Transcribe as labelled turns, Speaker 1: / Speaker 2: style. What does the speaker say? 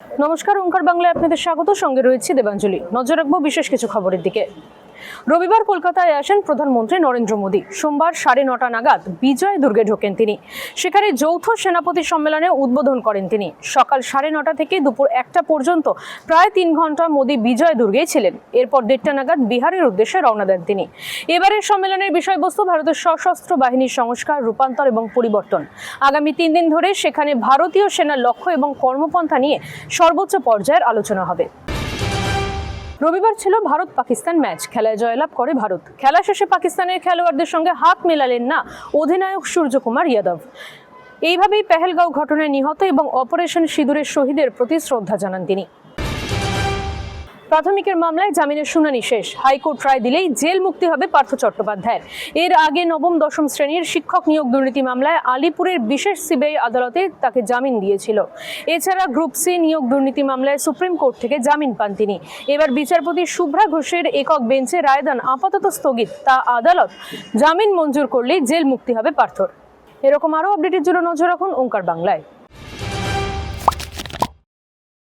Speaker 1: নমস্কার, ওঙ্কার বাংলায় আপনাদের স্বাগত। সঙ্গে রয়েছে দেবাঞ্জলি। নজর রাখবো বিশেষ কিছু খবরের দিকে। রবিবার কলকাতায় আসেন প্রধানমন্ত্রী নরেন্দ্র মোদী। সোমবার 9:30 নাগাদ বিজয় দুর্গে ঢোকেন তিনি। সেখানে যৌথ সেনাপতি সম্মেলনে উদ্বোধন করেন তিনি। সকাল 9:30 থেকে দুপুর 1টা পর্যন্ত প্রায় 3 ঘন্টা মোদী বিজয় দুর্গেই ছিলেন। এরপর 1:30 নাগাদ বিহারের উদ্দেশ্যে রওনা দেন তিনি। এবারের সম্মেলনের বিষয়বস্তু ভারতের সশস্ত্র বাহিনীর সংস্কার, রূপান্তর এবং পরিবর্তন। আগামী 3 দিন ধরে সেখানে ভারতীয় সেনার লক্ষ্য এবং কর্মপন্থা নিয়ে সর্বোচ্চ পর্যায়ের আলোচনা হবে। রবিবার ছিল ভারত পাকিস্তান ম্যাচ। খেলায় জয়লাভ করে ভারত। খেলা শেষে পাকিস্তানের খেলোয়াড়দের সঙ্গে হাত মেলালেন না অধিনায়ক সূর্যকুমার যাদব। এইভাবেই পেহেলগাঁও ঘটনায় নিহত এবং অপারেশন সিঁদুরের শহীদের প্রতি শ্রদ্ধা জানান তিনি। প্রাথমিকের মামলায় জামিনের শুনানি শেষ। হাইকোর্ট রায় দিলেই জেল মুক্তি হবে পার্থ চট্টোপাধ্যায়ের। এর আগে নবম-দশম শ্রেণীর শিক্ষক নিয়োগ দুর্নীতি মামলায় আলিপুরের বিশেষ সিবিআই আদালতে তাকে জামিন দিয়েছিল। এছাড়া গ্রুপ সি নিয়োগ দুর্নীতি মামলায় সুপ্রিম কোর্ট থেকে জামিন পান তিনি। এবার বিচারপতি শুভ্রা ঘোষের একক বেঞ্চে রায়দান আপাতত স্থগিত। তা আদালত জামিন মঞ্জুর করলেই জেল মুক্তি হবে পার্থর। এরকম আরও আপডেটের জন্য নজর রাখুন ওঙ্কার বাংলায়।